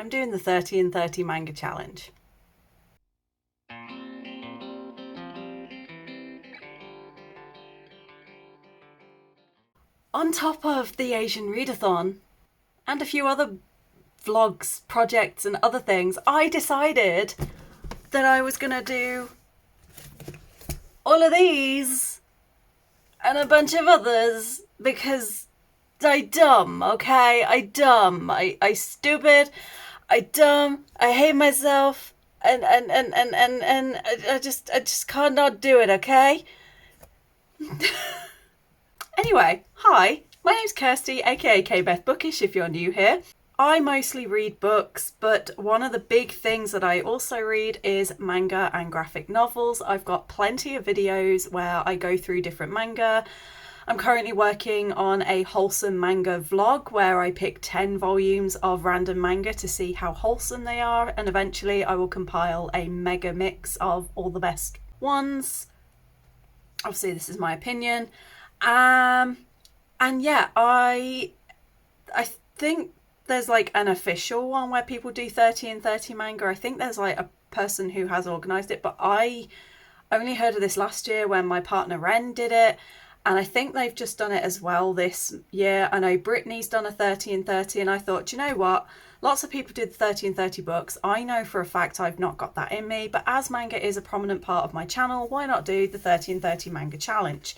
I'm doing the 30 and 30 manga challenge. On top of the Asian Readathon and a few other vlogs, projects and other things, I decided that I was going to do all of these and a bunch of others because I dumb, okay? I dumb. I stupid. I dumb. I hate myself. And I just can't not do it, okay? Anyway, hi. My name's Kirsty, aka K-Beth Bookish if you're new here. I mostly read books, but one of the big things that I also read is manga and graphic novels. I've got plenty of videos where I go through different manga. I'm currently working on a wholesome manga vlog where I pick 10 volumes of random manga to see how wholesome they are, and eventually I will compile a mega mix of all the best ones. Obviously this is my opinion. And yeah, I think there's like an official one where people do 30 and 30 manga. I think there's like a person who has organised it, but I only heard of this last year when my partner Ren did it, and I think they've just done it as well this year. I know Brittany's done a 30 and 30, and I thought, do you know what? Lots of people did 30 and 30 books. I know for a fact I've not got that in me, but as manga is a prominent part of my channel, why not do the 30 and 30 manga challenge?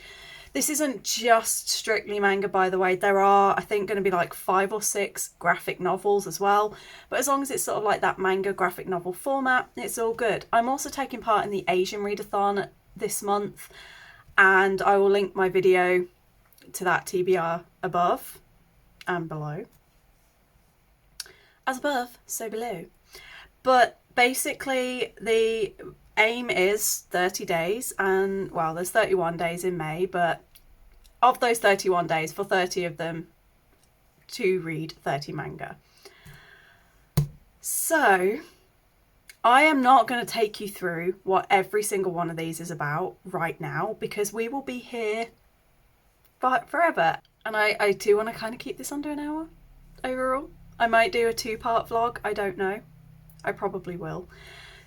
This isn't just strictly manga, by the way. There are, I think, going to be like 5 or 6 graphic novels as well. But as long as it's sort of like that manga graphic novel format, it's all good. I'm also taking part in the Asian Readathon this month, and I will link my video to that TBR above and below. As above, so below. But basically the aim is 30 days, and well, there's 31 days in May, but of those 31 days, for 30 of them to read 30 manga. So I am not going to take you through what every single one of these is about right now, because we will be here forever, and I do want to kind of keep this under an hour overall. I might do a 2-part vlog, I don't know. I probably will.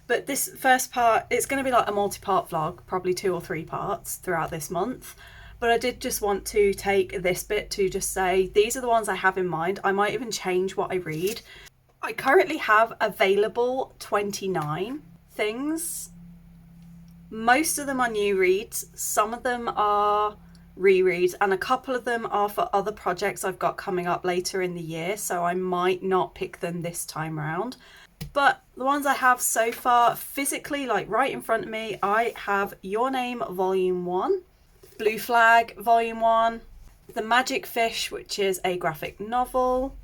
But this first part, it's going to be like a multi-part vlog, probably 2 or 3 parts throughout this month. But I did just want to take this bit to just say, these are the ones I have in mind. I might even change what I read. I currently have available 29 things. Most of them are new reads. Some of them are rereads, and a couple of them are for other projects I've got coming up later in the year. So I might not pick them this time around. But the ones I have so far, physically, like right in front of me, I have Your Name Volume 1, Blue Flag Volume 1, The Magic Fish, which is a graphic novel,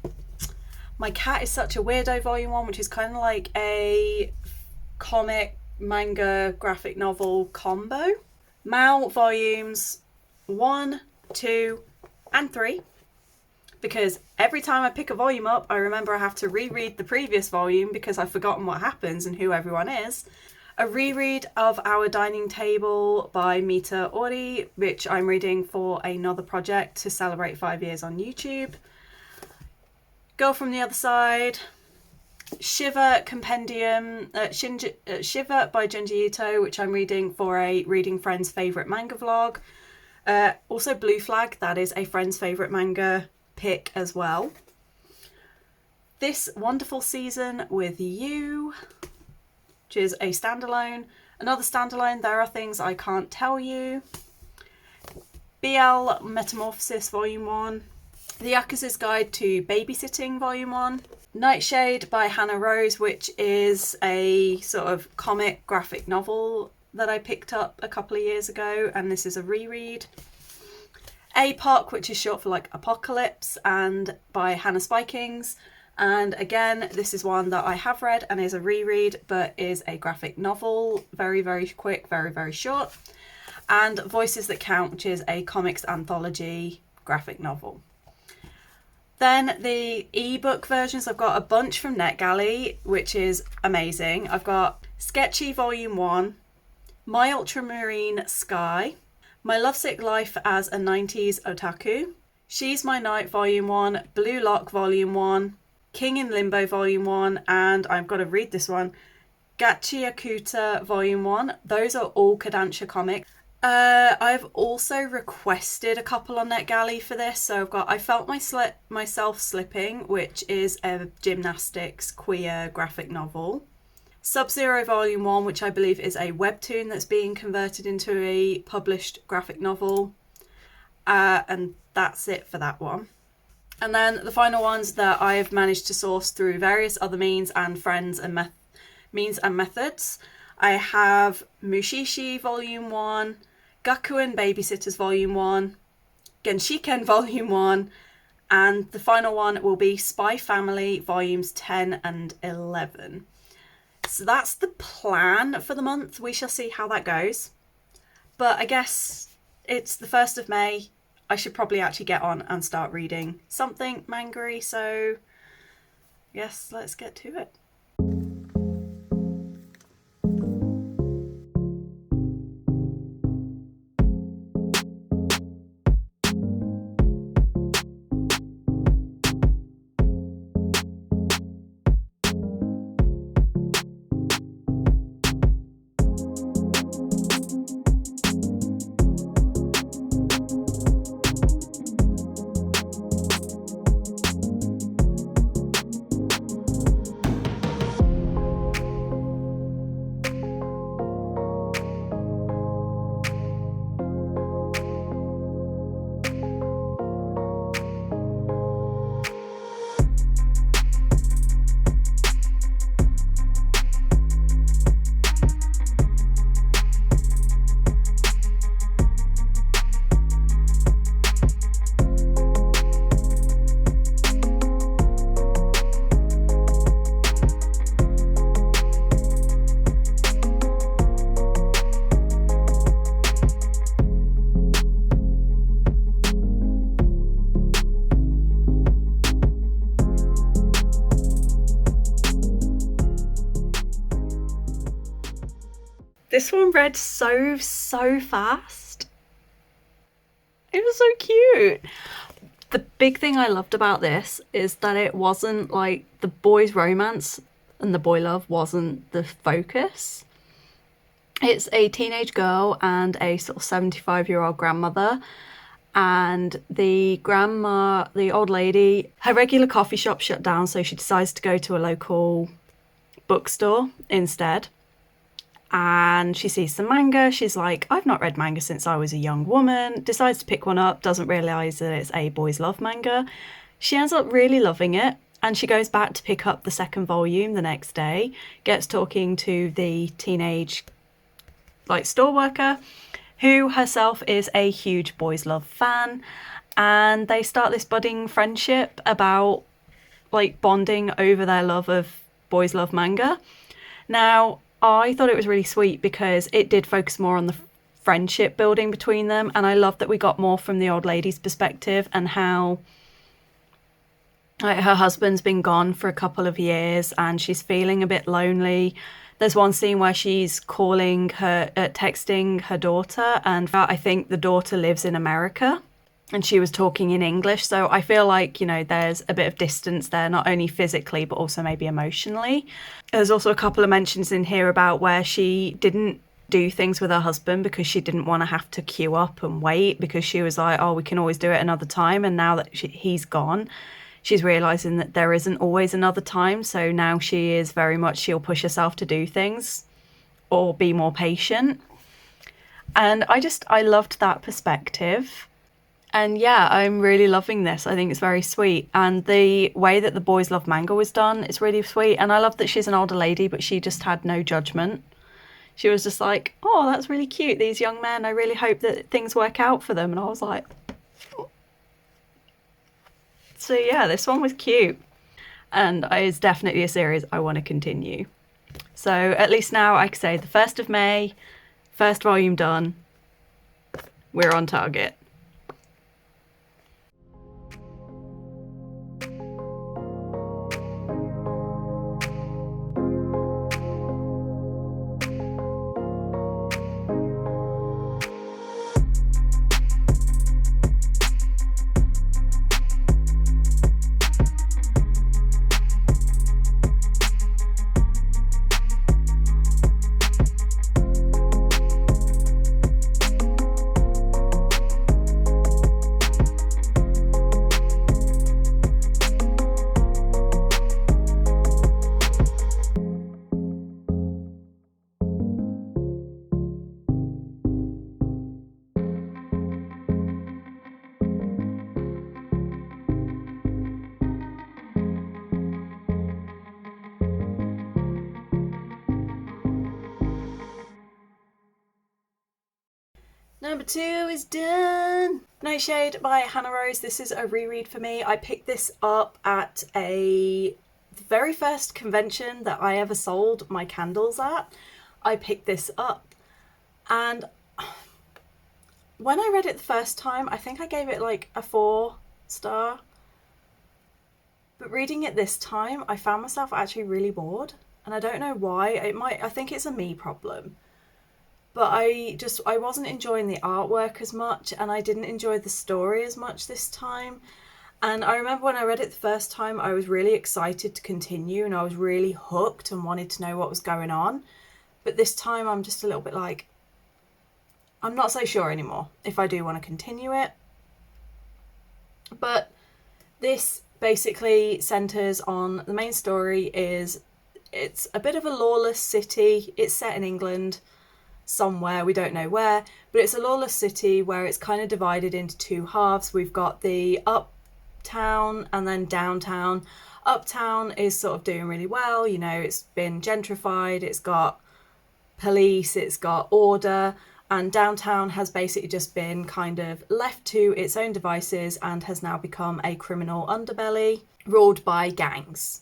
My Cat is Such a Weirdo Volume 1, which is kind of like a comic, manga, graphic novel combo, Mao Volumes 1, 2 and 3. Because every time I pick a volume up, I remember I have to reread the previous volume because I've forgotten what happens and who everyone is. A reread of Our Dining Table by Mita Ori, which I'm reading for another project to celebrate 5 years on YouTube. Girl from the Other Side. Shiva Compendium, Shiva by Junji Ito, which I'm reading for a Reading Friends Favourite Manga vlog. Also Blue Flag, that is a friend's favourite manga pick as well. This Wonderful Season with You, which is a standalone. Another standalone, There Are Things I Can't Tell You. BL Metamorphosis Volume 1. The Yakuza's Guide to Babysitting Volume 1. Nightshade by Hannah Rose, which is a sort of comic graphic novel that I picked up a couple of years ago, and this is a reread. APOC, which is short for like Apocalypse, and by Hannah Spikings. And again, this is one that I have read and is a reread, but is a graphic novel. Very, very quick, very, very short. And Voices That Count, which is a comics anthology graphic novel. Then the ebook versions, I've got a bunch from NetGalley, which is amazing. I've got Sketchy Volume 1, My Ultramarine Sky, My Lovesick Life as a 90s Otaku, She's My Night Volume 1, Blue Lock Volume 1, King in Limbo Volume 1, and I've got to read this one, Gachiakuta Volume 1. Those are all Kodansha comics. I've also requested a couple on NetGalley for this. So I've got I Felt Myself Slipping, which is a gymnastics queer graphic novel. Sub-Zero Volume 1, which I believe is a webtoon that's being converted into a published graphic novel. And that's it for that one. And then the final ones that I've managed to source through various other means and friends and means and methods. I have Mushishi Volume 1, Gakuen Babysitters Volume 1, Genshiken Volume 1, and the final one will be Spy Family Volumes 10 and 11. So that's the plan for the month. We shall see how that goes. But I guess it's the 1st of May. I should probably actually get on and start reading something manga-y, so yes, let's get to it. This one read so fast. It was so cute. The big thing I loved about this is that it wasn't like the boys' romance and the boy love wasn't the focus. It's a teenage girl and a sort of 75-year-old grandmother. And the grandma, the old lady, her regular coffee shop shut down, so she decides to go to a local bookstore instead. And she sees some manga. She's like, I've not read manga since I was a young woman. Decides to pick one up, doesn't realise that it's a boys love manga. She ends up really loving it. And she goes back to pick up the second volume the next day. Gets talking to the teenage store worker, who herself is a huge boys love fan. And they start this budding friendship about bonding over their love of boys love manga. Now, I thought it was really sweet because it did focus more on the friendship building between them, and I love that we got more from the old lady's perspective and how her husband's been gone for a couple of years and she's feeling a bit lonely. There's one scene where she's texting her daughter, and I think the daughter lives in America and she was talking in English. So I feel like, there's a bit of distance there, not only physically, but also maybe emotionally. There's also a couple of mentions in here about where she didn't do things with her husband because she didn't want to have to queue up and wait, because she was like, oh, we can always do it another time. And now that he's gone, she's realising that there isn't always another time. So now she is very much, she'll push herself to do things or be more patient. And I loved that perspective. And yeah, I'm really loving this. I think it's very sweet. And the way that the boys love manga was done, it's really sweet. And I love that she's an older lady, but she just had no judgment. She was just like, oh, that's really cute. These young men, I really hope that things work out for them. And I was like, oh. So yeah, this one was cute. And it's definitely a series I want to continue. So at least now I can say the 1st of May, first volume done. We're on target. Number 2 is done. Nightshade by Hannah Rose. This is a reread for me. I picked this up at the very first convention that I ever sold my candles at. I picked this up, and when I read it the first time, I think I gave it like a 4-star. But reading it this time, I found myself actually really bored, and I don't know why. I think it's a me problem. But I wasn't enjoying the artwork as much, and I didn't enjoy the story as much this time. And I remember when I read it the first time, I was really excited to continue, and I was really hooked and wanted to know what was going on. But this time I'm just a little bit like, I'm not so sure anymore if I do want to continue it. But this basically centers on, the main story is, it's a bit of a lawless city. It's set in England somewhere, we don't know where, but it's a lawless city where it's kind of divided into 2 halves. We've got the uptown and then downtown. Uptown is sort of doing really well, you know, it's been gentrified, it's got police, it's got order, and downtown has basically just been kind of left to its own devices and has now become a criminal underbelly ruled by gangs.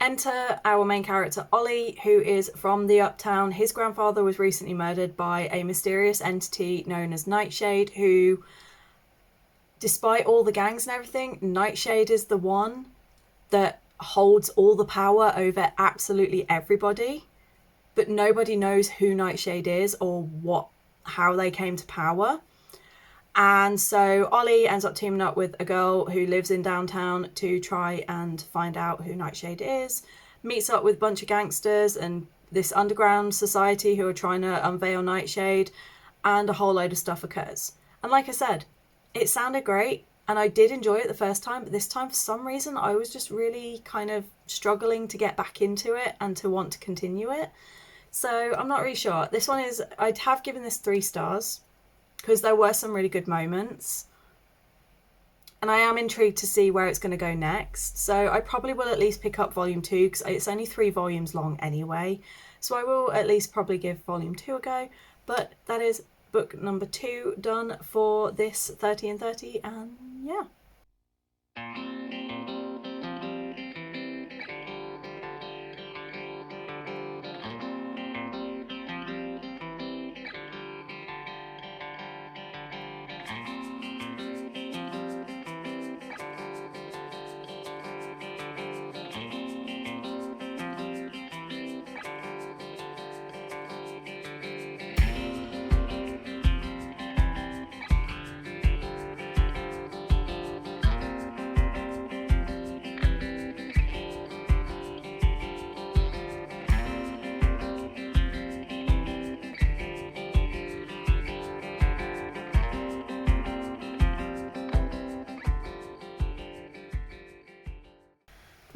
Enter our main character, Ollie, who is from the Uptown. His grandfather was recently murdered by a mysterious entity known as Nightshade, who, despite all the gangs and everything, Nightshade is the one that holds all the power over absolutely everybody. But nobody knows who Nightshade is or how they came to power. And so Ollie ends up teaming up with a girl who lives in downtown to try and find out who Nightshade is, meets up with a bunch of gangsters and this underground society who are trying to unveil Nightshade, and a whole load of stuff occurs. And like I said, it sounded great, and I did enjoy it the first time, but this time for some reason I was just really kind of struggling to get back into it and to want to continue it. So I'm not really sure. This one is, I'd have given this 3 stars. Because there were some really good moments. And I am intrigued to see where it's going to go next. So I probably will at least pick up volume 2, because it's only 3 volumes long anyway. So I will at least probably give volume 2 a go. But that is book number 2 done for this 30 and 30. And yeah.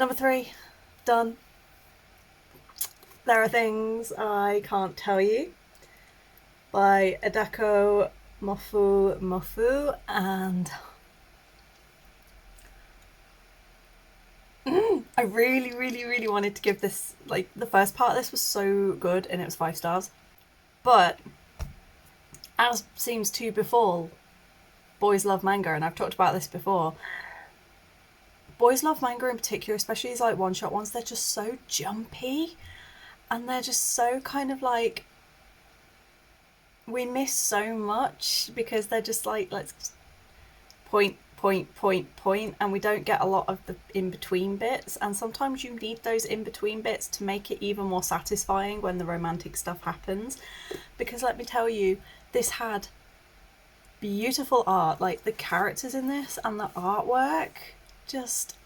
Number 3, done. There Are Things I Can't Tell You by Adako Mofu, and I really wanted to give this, like, the first part of this was so good and it was 5 stars. But as seems to befall boys love manga, and I've talked about this before, boys love manga in particular, especially these like one-shot ones. They're just so jumpy, and they're just so kind of like, we miss so much because they're just like, let's point, and we don't get a lot of the in-between bits. And sometimes you need those in-between bits to make it even more satisfying when the romantic stuff happens. Because let me tell you, this had beautiful art. Like, the characters in this and the artwork, just,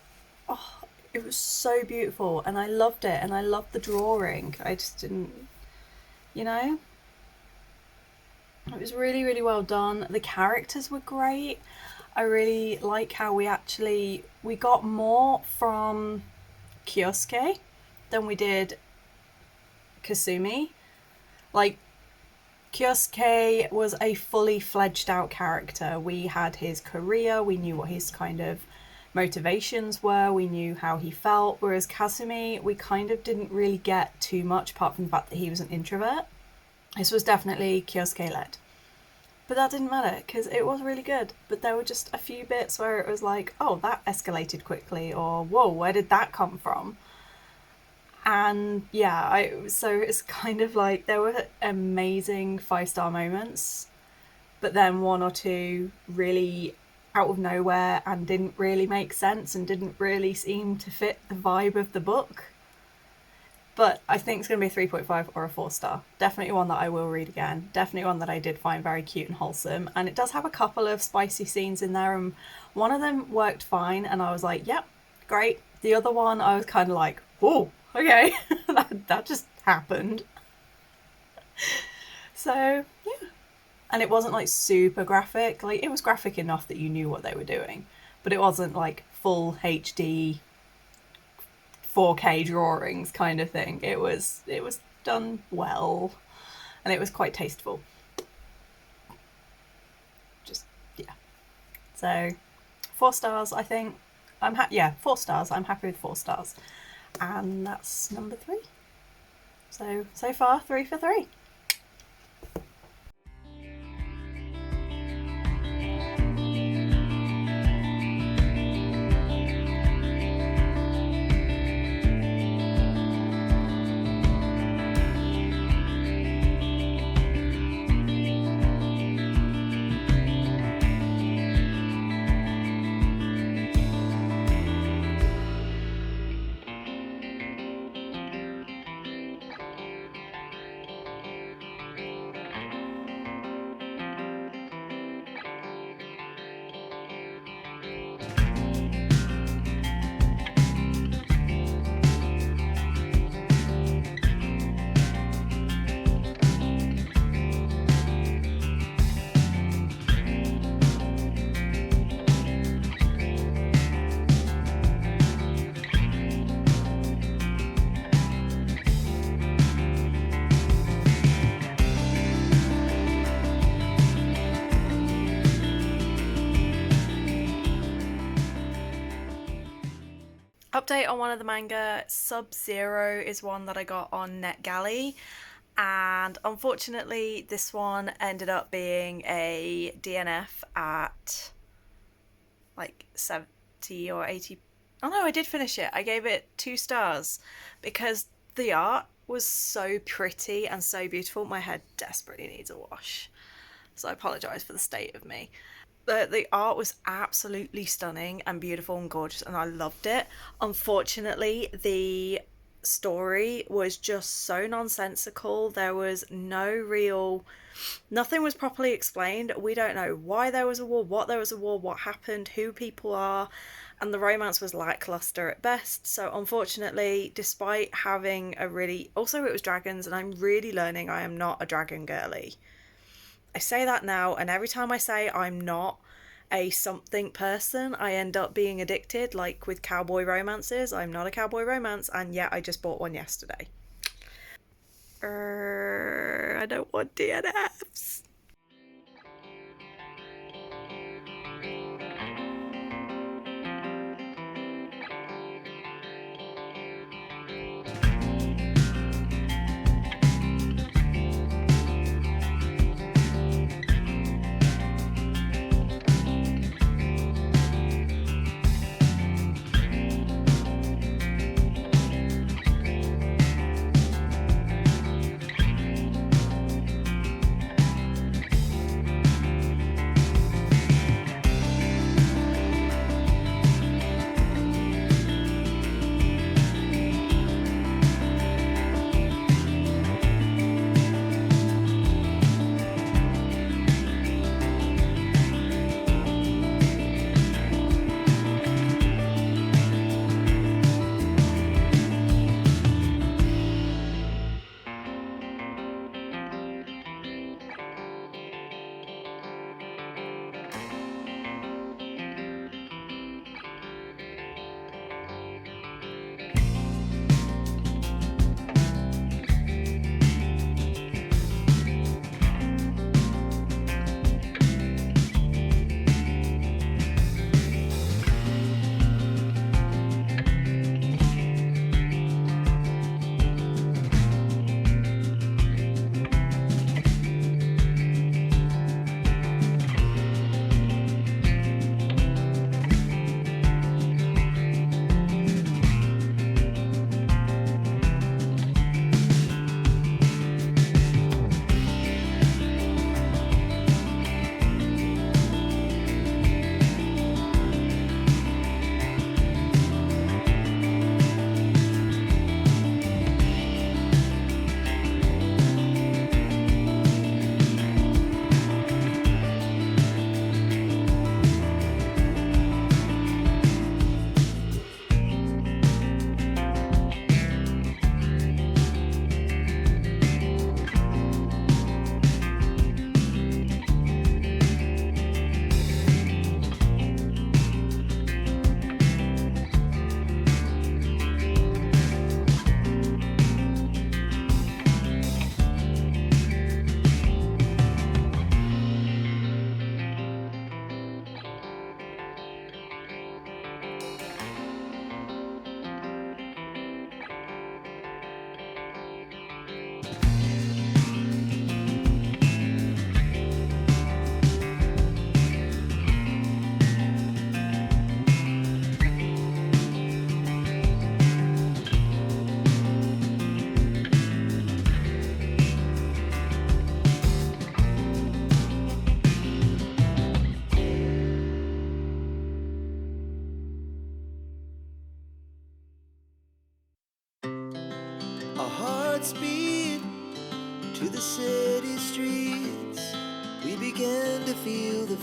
oh, it was so beautiful, and I loved it, and I loved the drawing. I just didn't, you know, it was really well done. The characters were great. I really like how we got more from Kyosuke than we did Kasumi. Like, Kyosuke was a fully fledged out character. We had his career, we knew what his kind of motivations were, we knew how he felt, whereas Kasumi, we kind of didn't really get too much apart from the fact that he was an introvert. This was definitely Kyosuke led. But that didn't matter because it was really good. But there were just a few bits where it was like, oh, that escalated quickly, or whoa, where did that come from? And yeah, so it's kind of like there were amazing 5-star moments, but then one or two really out of nowhere and didn't really make sense and didn't really seem to fit the vibe of the book. But I think it's going to be a 3.5 or a 4-star. Definitely one that I will read again. Definitely one that I did find very cute and wholesome. And it does have a couple of spicy scenes in there, and one of them worked fine, and I was like, yep, great. The other one, I was kind of like, oh, okay, that just happened. So, yeah. And it wasn't like super graphic. Like, it was graphic enough that you knew what they were doing, but it wasn't like full HD 4K drawings kind of thing. It was done well, and it was quite tasteful. Just, yeah. So 4 stars, I think. 4 stars. I'm happy with 4 stars. And that's number 3. So far, 3 for 3. Update on one of the manga. Sub-Zero is one that I got on NetGalley, and unfortunately this one ended up being a DNF at like 70 or 80. Oh no, I did finish it. I gave it 2 stars because the art was so pretty and so beautiful. My head desperately needs a wash, so I apologise for the state of me. The art was absolutely stunning and beautiful and gorgeous, and I loved it. Unfortunately, the story was just so nonsensical. There was nothing was properly explained. We don't know why there was a war, what happened, who people are, and the romance was lackluster at best. So unfortunately, despite having also it was dragons, and I'm really learning I am not a dragon girly. I say that now, and every time I say I'm not a something person, I end up being addicted, like with cowboy romances. I'm not a cowboy romance, and yet I just bought one yesterday. I don't want DNFs.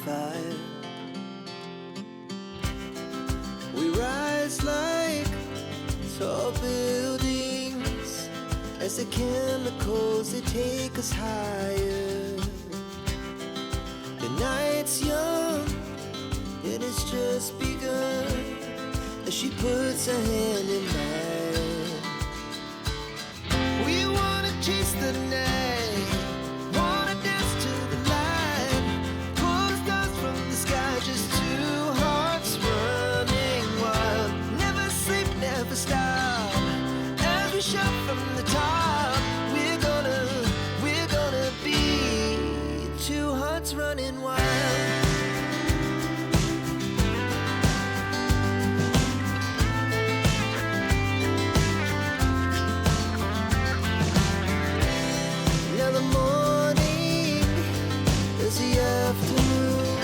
fire. We rise like tall buildings as the chemicals, they take us higher. The night's young and it's just begun as she puts her hand in mine. We wanna chase the night, wanna dance to the light, pull the stars from the sky, just two hearts running wild. Never sleep, never stop, as we shout from the top. We're gonna be two hearts running wild. Now the morning is the afternoon.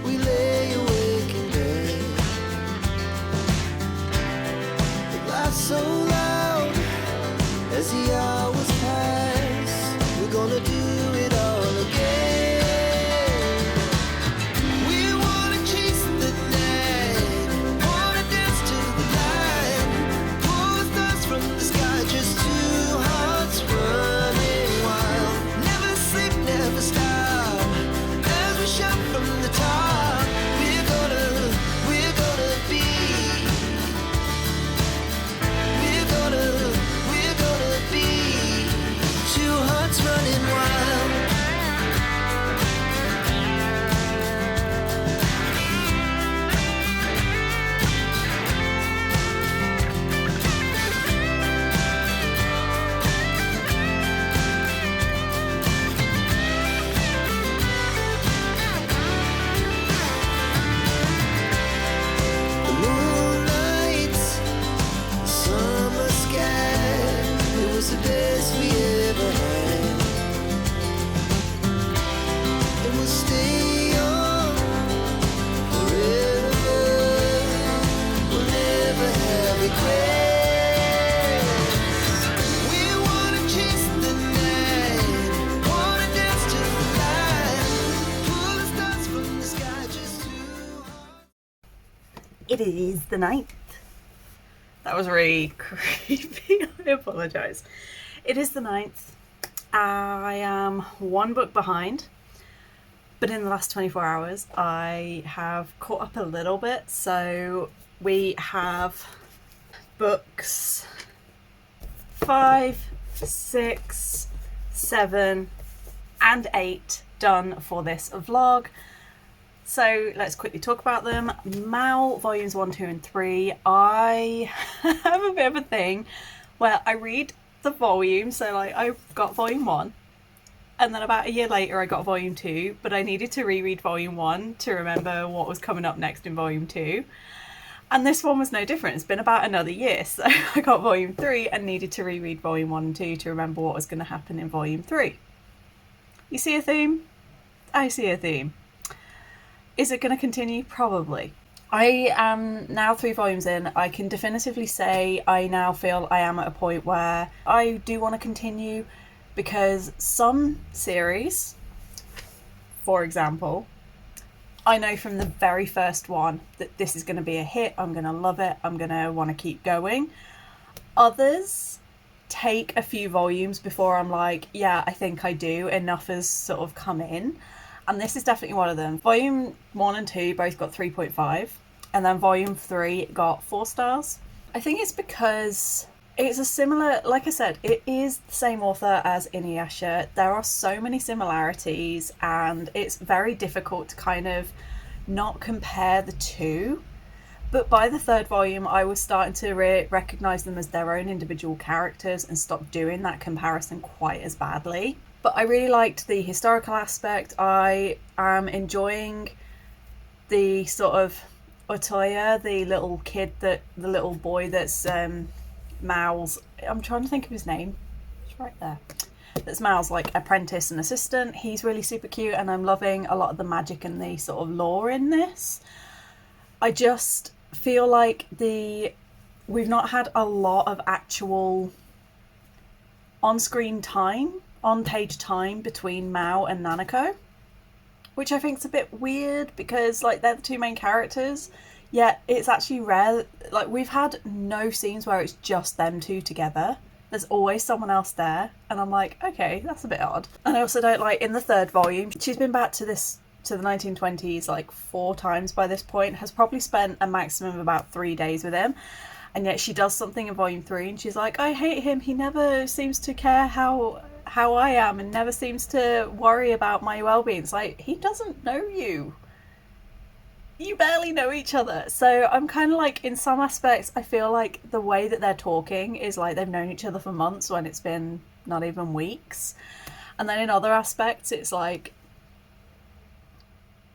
We lay awake in bed. The laughs so loud as the hours pass. We're gonna do it all again. We wanna chase the night, wanna dance to the light, pull the stars from the sky, just two hearts running wild. Never sleep, never stop, as we shout from the top. We're gonna be, we're gonna be two hearts running wild. The moonlight, the summer sky, it was the best we ever had. And we'll stay on forever. We'll never have regrets. We wanna chase the night, wanna dance to the light, pull the stars from the sky, just two hearts. It is the 9th. That was really creepy. I apologise. It is the 9th. I am one book behind, but in the last 24 hours I have caught up a little bit. So we have books 5, 6, 7 and 8 done for this vlog. So let's quickly talk about them. Mao volumes 1, 2 and 3. I have a bit of a thing where I read the volume. So like I got volume 1 and then about a year later I got volume 2, but I needed to reread volume 1 to remember what was coming up next in volume 2. And this one was no different. It's been about another year. So I got volume 3 and needed to reread volume 1 and 2 to remember what was going to happen in volume 3. You see a theme? I see a theme. Is it going to continue? Probably. I am now 3 volumes in. I can definitively say I now feel I am at a point where I do want to continue, because some series, for example, I know from the very first one that this is going to be a hit. I'm going to love it. I'm going to want to keep going. Others take a few volumes before I'm like, yeah, I think I do. Enough has sort of come in. And this is definitely one of them. Volume 1 and 2 both got 3.5. And then volume 3 got 4 stars. I think it's because it's a similar, like I said, it is the same author as Inuyasha. There are so many similarities and it's very difficult to kind of not compare the two. But by the 3rd volume, I was starting to recognise them as their own individual characters and stop doing that comparison quite as badly. But I really liked the historical aspect. I am enjoying the sort of Otoya, the little kid, the little boy that's Mao's, I'm trying to think of his name. It's right there. That's Mao's like apprentice and assistant. He's really super cute and I'm loving a lot of the magic and the sort of lore in this. I just feel like we've not had a lot of actual on-screen time, on-page time between Mao and Nanako, which I think is a bit weird because like they're the two main characters, yet it's actually rare. Like we've had no scenes where it's just them two together. There's always someone else there, and I'm like, okay, that's a bit odd. And I also don't like in the third volume, she's been back to the 1920s like 4 times by this point, has probably spent a maximum of about 3 days with him, and yet she does something in volume 3 and she's like, I hate him, he never seems to care how I am and never seems to worry about my well-being. It's like, he doesn't know you. You barely know each other. So I'm kind of like, in some aspects, I feel like the way that they're talking is like they've known each other for months when it's been not even weeks. And then in other aspects, it's like,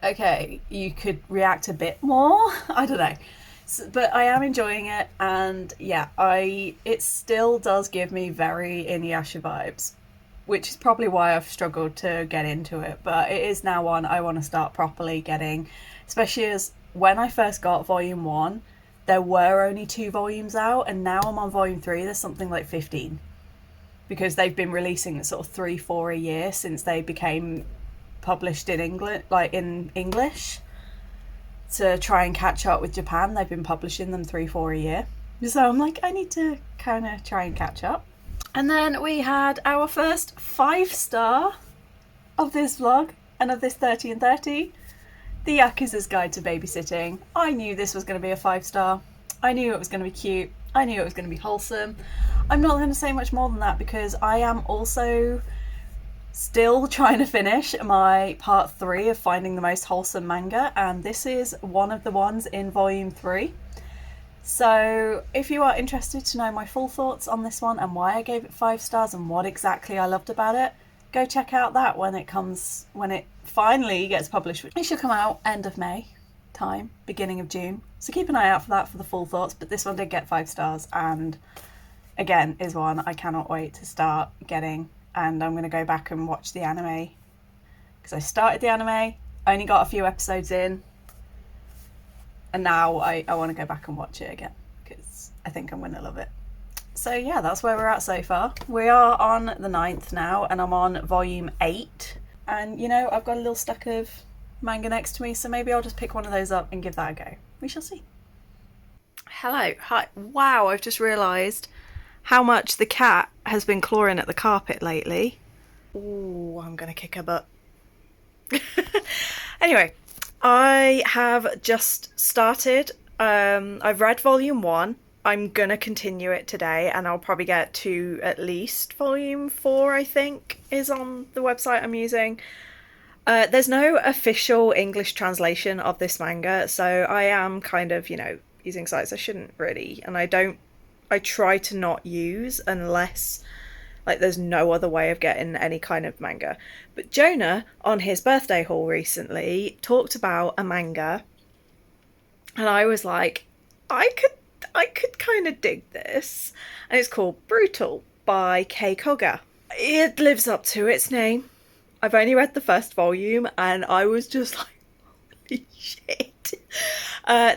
okay, you could react a bit more. I don't know. So, but I am enjoying it, and yeah, it still does give me very Inuyasha vibes, which is probably why I've struggled to get into it. But it is now one I want to start properly getting, especially as when I first got volume 1, there were only 2 volumes out, and now I'm on volume 3, there's something like 15. Because they've been releasing sort of 3-4 a year since they became published in England, like in English. To try and catch up with Japan, they've been publishing them 3-4 a year. So I'm like, I need to kind of try and catch up. And then we had our first 5-star of this vlog and of this 30 and 30. The Yakuza's Guide to Babysitting. I knew this was going to be a 5-star. I knew it was going to be cute. I knew it was going to be wholesome. I'm not going to say much more than that because I am also still trying to finish my part 3 of finding the most wholesome manga, and this is one of the ones in volume 3. So if you are interested to know my full thoughts on this one and why I gave it 5 stars and what exactly I loved about it, go check out that when it finally gets published. It should come out end of May time, beginning of June. So keep an eye out for that for the full thoughts. But this one did get 5 stars, and again is one I cannot wait to start getting. And I'm going to go back and watch the anime because I started the anime, only got a few episodes in, and now I want to go back and watch it again because I think I'm going to love it. So yeah, that's where we're at so far. We are on the 9th now, and I'm on volume 8. And you know, I've got a little stack of manga next to me, so maybe I'll just pick one of those up and give that a go. We shall see. Hello. Hi. Wow, I've just realised how much the cat has been clawing at the carpet lately. Ooh, I'm gonna kick her butt. Anyway, I have just started. I've read volume 1. I'm gonna continue it today, and I'll probably get to at least volume 4, I think, is on the website I'm using. There's no official English translation of this manga, so I am kind of, using sites I shouldn't really, and I try to not use unless there's no other way of getting any kind of manga. But Jonah, on his birthday haul recently, talked about a manga, and I was like, I could kind of dig this. And it's called Brutal by Kei Koga. It lives up to its name. I've only read the first volume and I was just like, holy shit.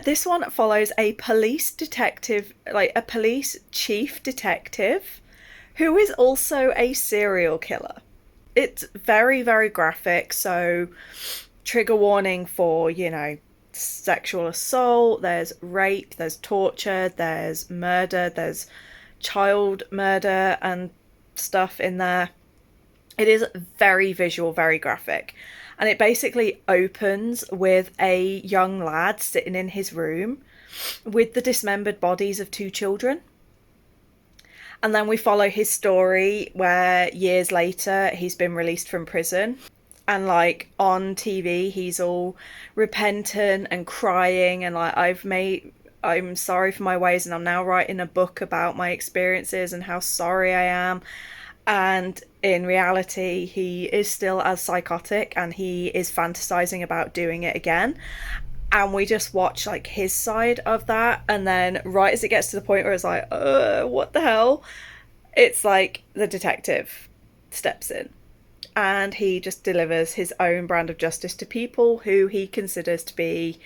This one follows a police detective, a police chief detective who is also a serial killer. It's very, very graphic, so trigger warning for, sexual assault, there's rape, there's torture, there's murder, there's child murder and stuff in there. It is very visual, very graphic. And it basically opens with a young lad sitting in his room with the dismembered bodies of 2 children. And then we follow his story where years later he's been released from prison. And on TV he's all repentant and crying and I'm sorry for my ways and I'm now writing a book about my experiences and how sorry I am. And in reality, he is still as psychotic and he is fantasizing about doing it again. And we just watch his side of that. And then right as it gets to the point where it's what the hell? It's the detective steps in and he just delivers his own brand of justice to people who he considers to be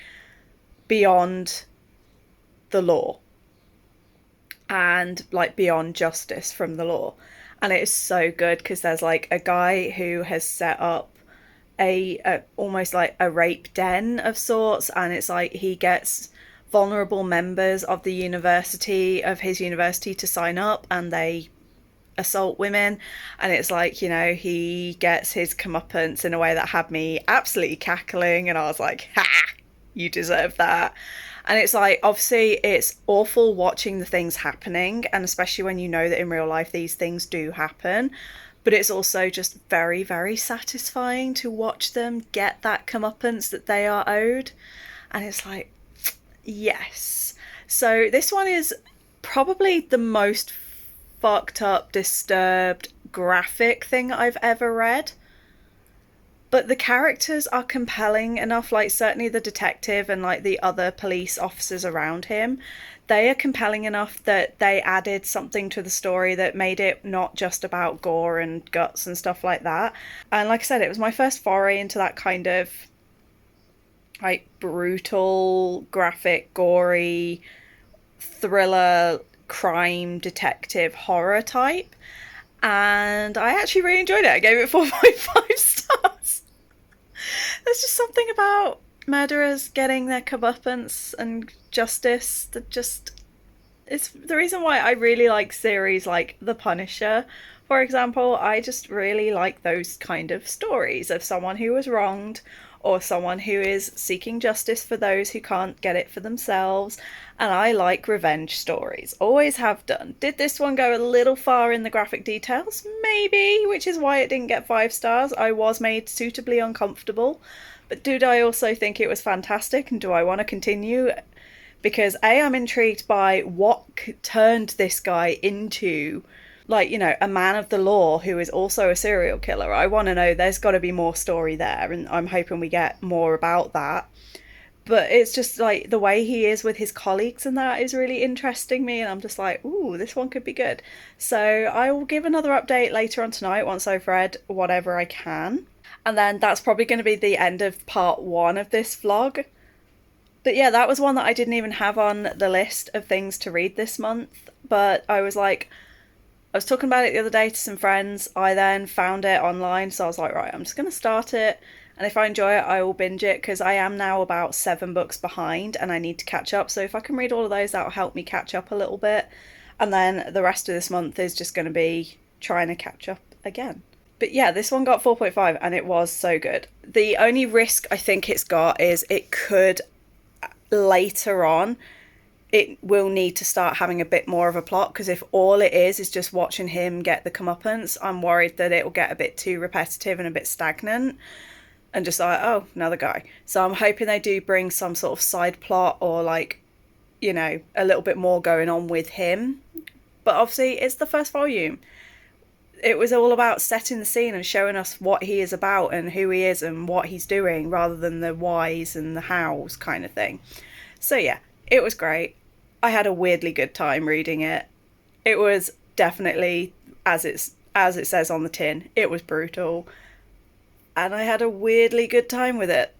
beyond the law and beyond justice from the law. And it is so good because there's a guy who has set up a almost like a rape den of sorts, and it's like he gets vulnerable members of the university, of his university, to sign up, and they assault women, and it's like, you know, he gets his comeuppance in a way that had me absolutely cackling, and I was like, ha, you deserve that. And it's like, obviously it's awful watching the things happening, and especially when you know that in real life these things do happen, but it's also just very, very satisfying to watch them get that comeuppance that they are owed. And it's like, yes. So this one is probably the most fucked up, disturbed, graphic thing I've ever read. But the characters are compelling enough, like certainly the detective and like the other police officers around him. They are compelling enough that they added something to the story that made it not just about gore and guts and stuff like that. And like I said, it was my first foray into that kind of like brutal, graphic, gory, thriller, crime, detective, horror type. And I actually really enjoyed it. I gave it 4.5 stars. There's just something about murderers getting their comeuppance and justice that just... It's the reason why I really like series like The Punisher, for example. I just really like those kind of stories of someone who was wronged, or someone who is seeking justice for those who can't get it for themselves. And I like revenge stories, always have done. Did this one go a little far in the graphic details? Maybe, which is why it didn't get 5 stars. I was made suitably uncomfortable. But did I also think it was fantastic, and do I want to continue? Because A, I'm intrigued by what turned this guy into, like, you know, a man of the law who is also a serial killer. I want to know, there's got to be more story there, and I'm hoping we get more about that. But it's just like the way he is with his colleagues and that is really interesting me, and I'm just like, ooh, this one could be good. So I will give another update later on tonight once I've read whatever I can. And then that's probably going to be the end of part 1 of this vlog. But yeah, that was one that I didn't even have on the list of things to read this month. But I was like, I was talking about it the other day to some friends. I then found it online, so I was like, right, I'm just going to start it. And if I enjoy it, I will binge it, because I am now about 7 books behind and I need to catch up. So if I can read all of those, that'll help me catch up a little bit. And then the rest of this month is just going to be trying to catch up again. But yeah, this one got 4.5 and it was so good. The only risk I think it's got is it could... later on it will need to start having a bit more of a plot, because if all it is just watching him get the comeuppance, I'm worried that it will get a bit too repetitive and a bit stagnant and just like, oh, another guy. So I'm hoping they do bring some sort of side plot, or like, you know, a little bit more going on with him. But obviously it's the first volume. It was all about setting the scene and showing us what he is about and who he is and what he's doing, rather than the whys and the hows kind of thing. So yeah, it was great. I had a weirdly good time reading it. It was definitely, as it says on the tin, it was brutal. And I had a weirdly good time with it.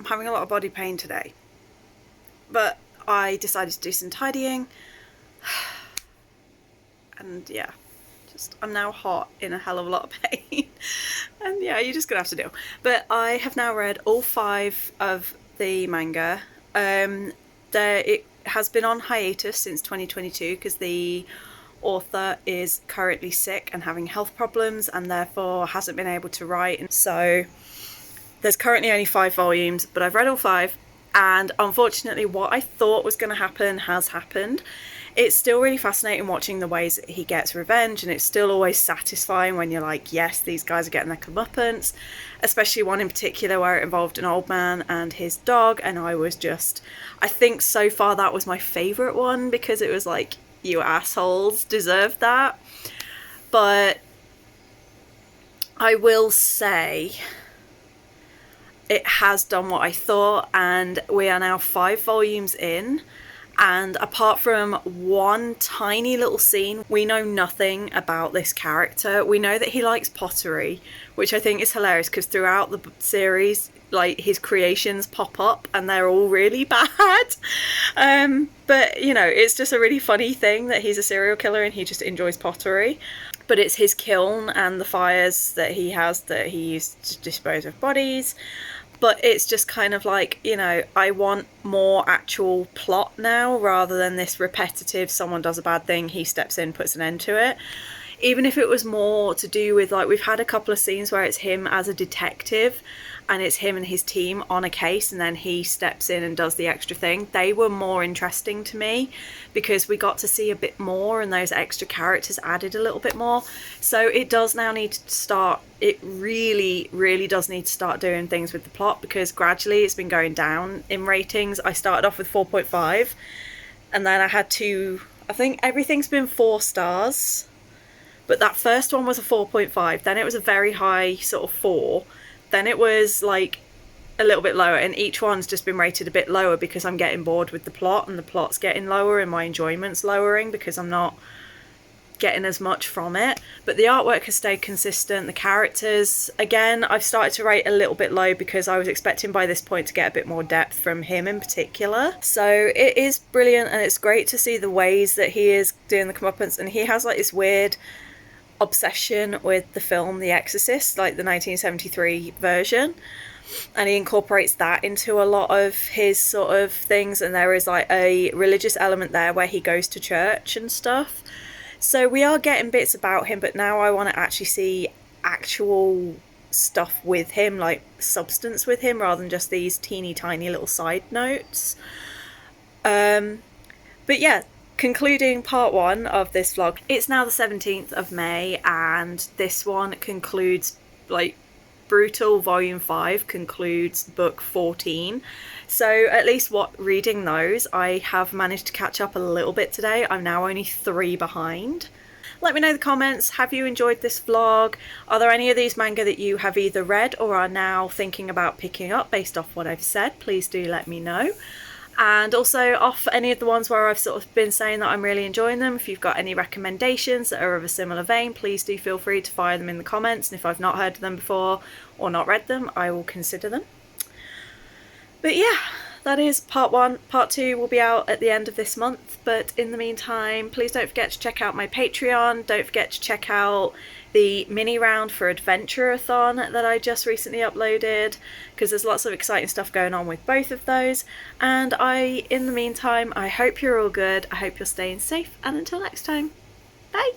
I'm having a lot of body pain today. But I decided to do some tidying. And yeah, I'm now hot in a hell of a lot of pain. And yeah, you're just gonna have to deal. But I have now read all 5 of the manga. It has been on hiatus since 2022 because the author is currently sick and having health problems and therefore hasn't been able to write. And so there's currently only 5 volumes, but I've read all 5. And unfortunately, what I thought was going to happen has happened. It's still really fascinating watching the ways that he gets revenge, and it's still always satisfying when you're like, yes, these guys are getting their comeuppance, especially one in particular where it involved an old man and his dog, and I think so far that was my favourite one because it was like, you assholes deserved that. But I will say it has done what I thought, and we are now 5 volumes in, and apart from one tiny little scene, we know nothing about this character. We know that he likes pottery, which I think is hilarious because throughout the series, like, his creations pop up and they're all really bad. But you know, it's just a really funny thing that he's a serial killer and he just enjoys pottery. But it's his kiln and the fires that he has that he used to dispose of bodies. But it's just kind of like, you know, I want more actual plot now rather than this repetitive, someone does a bad thing, he steps in, puts an end to it. Even if it was more to do with, like, we've had a couple of scenes where it's him as a detective and it's him and his team on a case and then he steps in and does the extra thing. They were more interesting to me because we got to see a bit more and those extra characters added a little bit more. So it does now need to start, it really, really does need to start doing things with the plot because gradually it's been going down in ratings. I started off with 4.5 and then I had I think everything's been 4 stars. But that first one was a 4.5, then it was a very high sort of 4, then it was like a little bit lower, and each one's just been rated a bit lower because I'm getting bored with the plot and the plot's getting lower and my enjoyment's lowering because I'm not getting as much from it. But the artwork has stayed consistent, the characters, again, I've started to rate a little bit low because I was expecting by this point to get a bit more depth from him in particular. So it is brilliant and it's great to see the ways that he is doing the comeuppance, and he has like this weird obsession with the film The Exorcist, like the 1973 version, and he incorporates that into a lot of his sort of things, and there is like a religious element there where he goes to church and stuff. So we are getting bits about him, but now I want to actually see actual stuff with him, like substance with him, rather than just these teeny tiny little side notes. But yeah, concluding part 1 of this vlog. It's now the 17th of May and this one concludes, like, Brutal Volume 5 concludes book 14. So at least reading those, I have managed to catch up a little bit today. I'm now only 3 behind. Let me know in the comments, have you enjoyed this vlog? Are there any of these manga that you have either read or are now thinking about picking up based off what I've said? Please do let me know. And also off any of the ones where I've sort of been saying that I'm really enjoying them, if you've got any recommendations that are of a similar vein, please do feel free to fire them in the comments, and if I've not heard of them before or not read them, I will consider them. But yeah, that is part 1. Part 2 will be out at the end of this month, but in the meantime, please don't forget to check out my Patreon, don't forget to check out the mini round for Adventure-a-thon that I just recently uploaded, because there's lots of exciting stuff going on with both of those. And in the meantime, I hope you're all good, I hope you're staying safe, and until next time, bye!